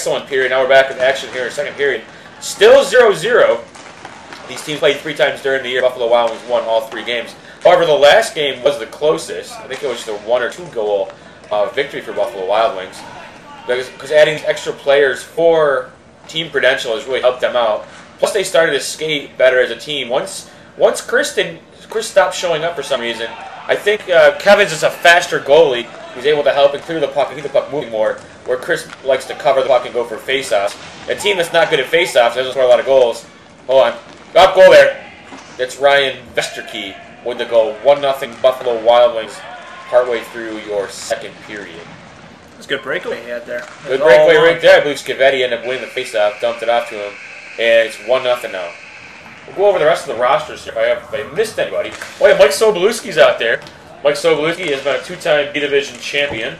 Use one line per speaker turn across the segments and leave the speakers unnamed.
excellent period. Now we're back in action here in second period. Still 0-0. These teams played 3 times during the year. Buffalo Wild Wings won all 3 games. However, the last game was the closest. I think it was the 1 or 2 goal victory for Buffalo Wild Wings. Because adding extra players for Team Prudential has really helped them out. Plus, they started to skate better as a team. Once Chris stopped showing up for some reason, I think Kevin's is a faster goalie. He's able to help and clear the puck and keep the puck moving more, where Chris likes to cover the puck and go for face-offs. A team that's not good at face-offs doesn't score a lot of goals. Hold on. Up goal there. It's Ryan Vesterkey with the goal. 1-0 Buffalo Wild Wings partway through your second period.
That's a good breakaway he had there.
Good breakaway right there. I believe Scavetti ended up winning the face-off, dumped it off to him, and it's 1-0 now. We'll go over the rest of the rosters here if I missed anybody. Oh yeah, Mike Sobolewski's out there. Mike Sobolewski has been a 2-time B-Division champion.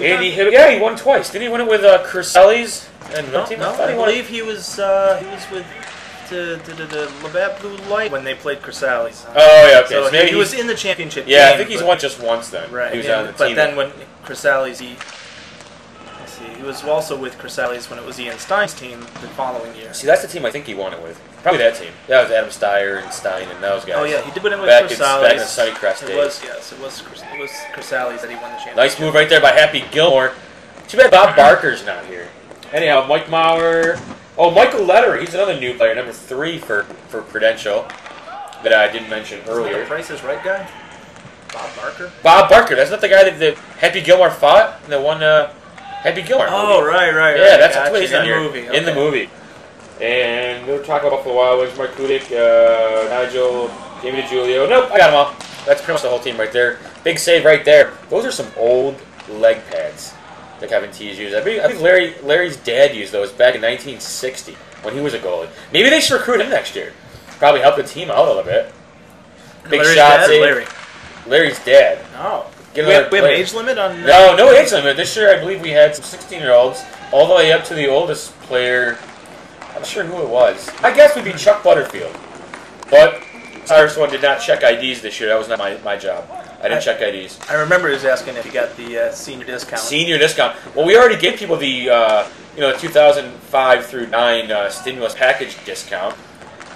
Andy Hibb, yeah, he won twice. Didn't he win it with Cruselli's?
No, I believe he was with the Labatt Blue Light when they played Cruselli's.
Oh yeah, okay.
So maybe he was in the championship game.
Yeah, I think he's won just once then.
Right.
He was on the team.
But then when Cruselli's, he was also with Cruselli's when it was Ian Stein's team the following year.
See, that's the team I think he won it with. Probably that team. That was Adam Steyer and Stein and those guys.
Oh yeah, he did win it with Cruselli's.
Back in the Sunnycrest days.
It was Cruselli's that he won the championship.
Nice move right there by Happy Gilmore. Too bad Bob Barker's not here. Anyhow, Mike Maurer. Oh, Michael Lederer. He's another new player, number 3 for Prudential that I didn't mention earlier.
The Price is Right guy? Bob Barker?
Bob Barker. That's not the guy that Happy Gilmore fought? The one, Happy Gilmore.
Oh,
movie.
right.
Yeah, that's a twist
in the movie. Okay.
In the movie. And we'll talk about Buffalo Wild Wings, Mark Kudik, Nigel, Jamie DiGiulio. Nope, I got them all. That's pretty much the whole team right there. Big save right there. Those are some old leg pads that Kevin T's used. I think Larry's dad used those back in 1960 when he was a goalie. Maybe they should recruit him next year. Probably help the team out a little bit. Big
Larry's
shot
dad,
save. Larry's dad.
Oh. We have an age limit on...
No age limit. This year I believe we had some 16-year-olds all the way up to the oldest player. I'm not sure who it was. I guess it would be Chuck Butterfield. But Cyrus one did not check IDs this year. That was not my job. I didn't check IDs.
I remember he was asking if you got the senior discount.
Senior discount. Well, we already gave people the 2005 through 9 stimulus package discount.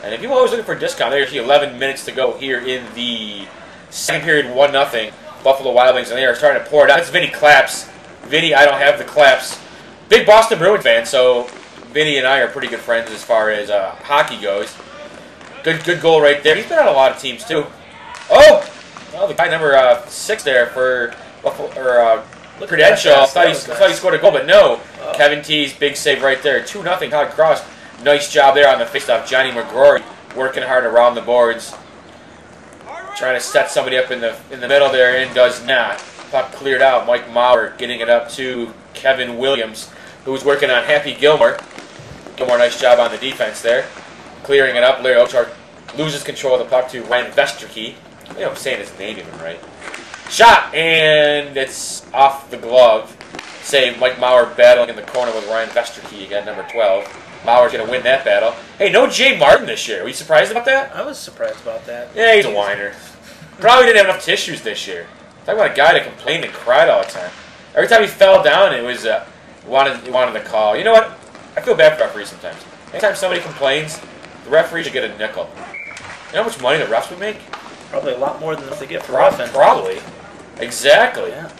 And if you're always looking for a discount, there's 11 minutes to go here in the second period, 1-0. Buffalo Wild Wings, and they are starting to pour it out. That's Vinny Claps. Vinny, I don't have the claps. Big Boston Bruins fan, so Vinny and I are pretty good friends as far as hockey goes. Good goal right there. He's been on a lot of teams too. Oh, well, the guy number 6 there for Prudential. I thought he scored a goal, but no. Oh. Kevin T's big save right there. 2-0 Todd Cross. Nice job there on the faceoff. Johnny McGrory working hard around the boards. Trying to set somebody up in the middle there and does not. Puck cleared out. Mike Maurer getting it up to Kevin Williams, who's working on Happy Gilmore. Gilmore, nice job on the defense there. Clearing it up. Larry Oakchart loses control of the puck to Ryan Vesterkey. I know I'm saying his name even right. Shot, and it's off the glove. Save. Mike Maurer battling in the corner with Ryan Vesterkey again, number 12. Maurer's going to win that battle. Hey, no Jay Martin this year. Were you surprised about that?
I was surprised about that.
Yeah, he's a whiner. Probably didn't have enough tissues this year. Talk about a guy that complained and cried all the time. Every time he fell down, it was wanted to call. You know what? I feel bad for referees sometimes. Anytime somebody complains, the referee should get a nickel. You know how much money the refs would make?
Probably a lot more than they get for roughing.
Probably. Exactly.
Yeah.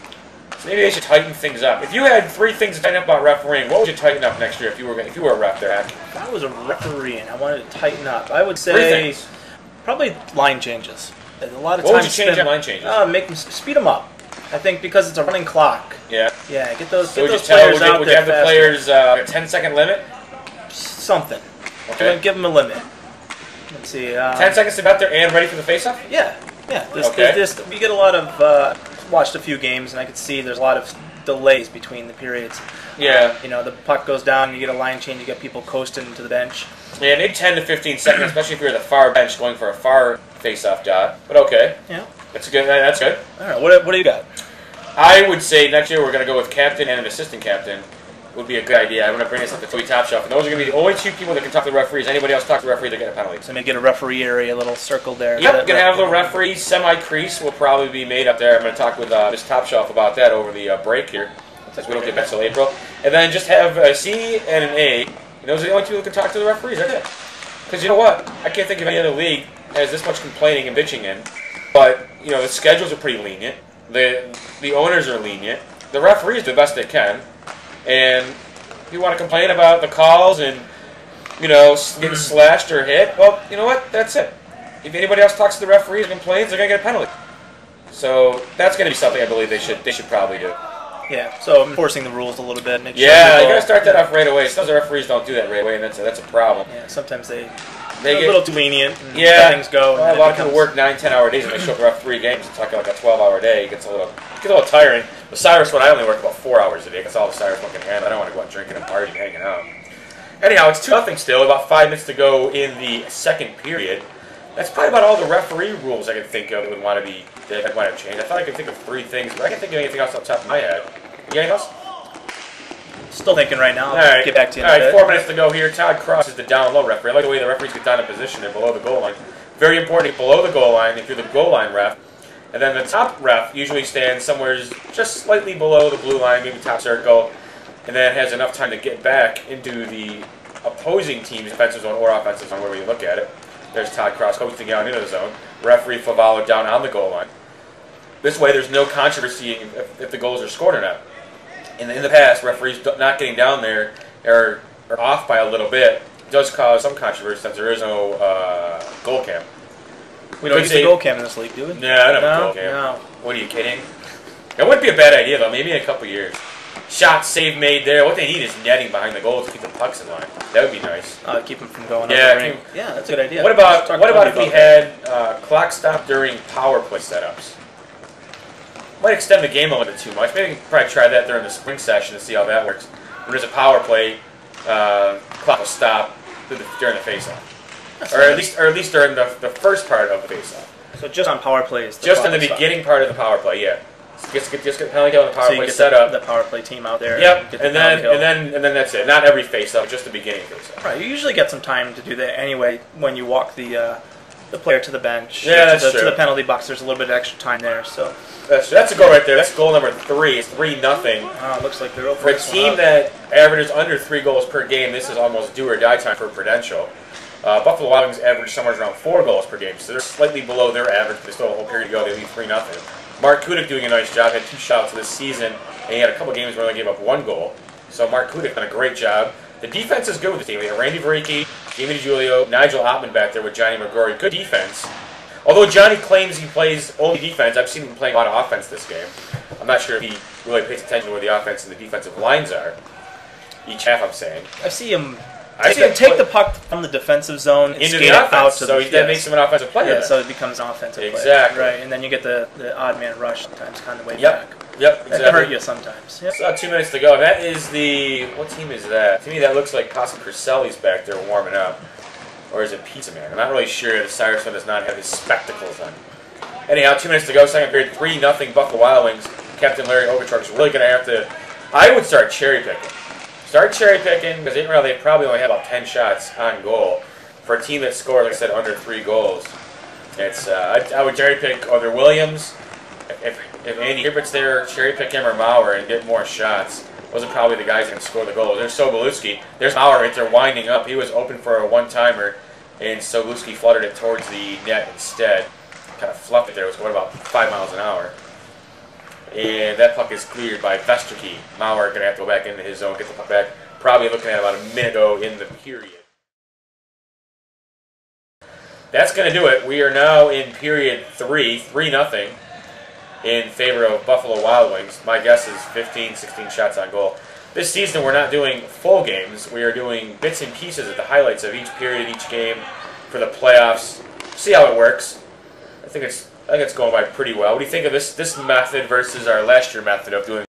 So maybe they should tighten things up. If you had 3 things to tighten up about refereeing, what would you tighten up next year if you were a ref there, Hack?
If I was a referee and I wanted to tighten up, I would say probably line changes. A lot of
what
times
would you change on line changes?
Make them speed them up. I think because it's a running clock.
Yeah.
Yeah, get those
so
players out there faster.
Would you have the players a 10-second limit?
Something.
Okay.
Give them a limit. Let's see.
10 seconds to be out there and ready for the face-off?
Yeah. Yeah.
Okay.
We get a lot of... watched a few games, and I could see there's a lot of delays between the periods.
Yeah.
The puck goes down, you get a line change, you get people coasting to the bench.
Yeah, maybe 10 to 15 seconds, especially if you're at the far bench going for a far face-off job. But okay.
Yeah.
That's good. That's good.
All right. What do you got?
I would say next year we're going to go with captain and an assistant captain. Would be a good idea. I'm going to bring this up to Toby Top Shelf, and those are going to be the only 2 people that can talk to the referees. Anybody else talk to the referee, they're getting a penalty.
So maybe get a referee area, a little circle there.
Yep, going to have a little referee. Semi-crease will probably be made up there. I'm going to talk with Ms. Top Shelf about that over the break here, since we don't get back till April. and then just have a C and an A. And those are the only two who can talk to the referees. That's it. Because you know what? I can't think of any other league that has this much complaining and bitching in. But, you know, the schedules are pretty lenient. The owners are lenient. The referees do the best they can. And if you want to complain about the calls and, you know, getting slashed or hit, well, you know what? That's it. If anybody else talks to the referees and complains, they're going to get a penalty. So that's going to be something I believe they should probably do.
Yeah, so enforcing the rules a little bit. Make sure
yeah, you got to start that off right away. Sometimes the referees don't do that right away, and that's a problem.
Yeah, sometimes they
get
a little too lenient and
yeah,
let things go.
Well, a lot of people work 9-10-hour days and they show up around 3 games and talking like a 12-hour day. It gets a little tiring. With Cyrus, I only work about 4 hours a day. That's all the Cyrus one can handle. I don't want to go out drinking and partying and hanging out. Anyhow, it's 2-0 still. About 5 minutes to go in the second period. That's probably about all the referee rules I can think of that would want to be that might have changed. I thought I could think of 3 things, but I can't think of anything else off the top of my head. You got anything else?
Still thinking right now.
All right.
Get back to you.
All right, 4 minutes to go here. Todd Cross is the down-low referee. I like the way the referees get down in position and below the goal line. Very important, below the goal line if you're the goal line ref. And then the top ref usually stands somewhere just slightly below the blue line, maybe top circle, and then has enough time to get back into the opposing team's defensive zone or offensive zone, wherever you look at it. There's Todd Cross coasting out into the zone. Referee Favalo down on the goal line. This way, there's no controversy if the goals are scored or not. In the past, referees not getting down there or off by a little bit does cause some controversy since there is no goal cam.
We don't use the goal cam in this league, do we?
No, I don't have a goal cam.
No.
What are you kidding? That wouldn't be a bad idea, though. Maybe in a couple years. Shot, save made there. What they need is netting behind the goal to keep the pucks in line. That would be nice.
Keep them from going up the ring. Yeah, that's a good idea.
What about if we had clock stop during power play setups? Might extend the game a little bit too much. Maybe we can probably try that during the spring session to see how that works. When there's a power play, clock will stop during the face-off, or at least during the first part of the face-off.
So just on power plays.
Just in the beginning part of the power play, yeah. Just get penalty on the power play setup.
The power play team out there.
Yep, and then that's it. Not every face-off, just the beginning face-off.
Right. You usually get some time to do that anyway when you walk the player to the bench.
Yeah, that's true.
To the penalty box, there's a little bit of extra time there. So.
That's a goal right there. That's goal number 3. It's 3-0.
Wow, looks like they're
for a team that averages under 3 goals per game. This is almost do or die time for Prudential. Buffalo Wild Wings average somewhere around 4 goals per game, so they're slightly below their average. They still have a whole period to go. They lead 3-0. Mark Kudik doing a nice job. Had 2 shots this season, and he had a couple games where he only gave up 1 goal. So Mark Kudik done a great job. The defense is good with the team. We have Randy Varicki, Jamie DiGiulio, Nigel Ottman back there with Johnny McGrory. Good defense. Although Johnny claims he plays only defense, I've seen him playing a lot of offense this game. I'm not sure if he really pays attention to where the offense and the defensive lines are. Each half, I'm saying.
I see him take the puck from the defensive zone and
into
skate
the offense,
out to
so that makes him an offensive player.
Yeah, so it becomes an offensive player.
Exactly.
Right, and then you get the odd man rush sometimes kind of way
back. Yep, exactly.
That hurt you sometimes. Yep.
So 2 minutes to go. That is what team is that? To me, that looks like possibly Cruselli's back there warming up. Or is it Pizza Man? I'm not really sure. The Cyrus one does not have his spectacles on. Anyhow, 2 minutes to go. Second period, 3-0 Buffalo Wild Wings. Captain Larry Ogerchuk is really going to have to... I would start cherry picking. Start cherry picking because they probably only have about 10 shots on goal. For a team that scores, like I said, under 3 goals. It's I would cherry pick either Williams. If Andy Hibbert's there, cherry pick him or Maurer and get more shots. Those are probably the guys that can score the goals. There's Sobolewski. There's Maurer right there winding up. He was open for a one-timer, and Sobolewski fluttered it towards the net instead. Kind of fluffed it there. It was going about 5 miles an hour. And that puck is cleared by Vesterkey. Maurer going to have to go back into his zone, get the puck back. Probably looking at about a minute ago in the period. That's going to do it. We are now in period 3-0 in favor of Buffalo Wild Wings. My guess is 15, 16 shots on goal. This season we're not doing full games. We are doing bits and pieces of the highlights of each period, each game for the playoffs. See how it works. I think it's going by pretty well. What do you think of this method versus our last year method of doing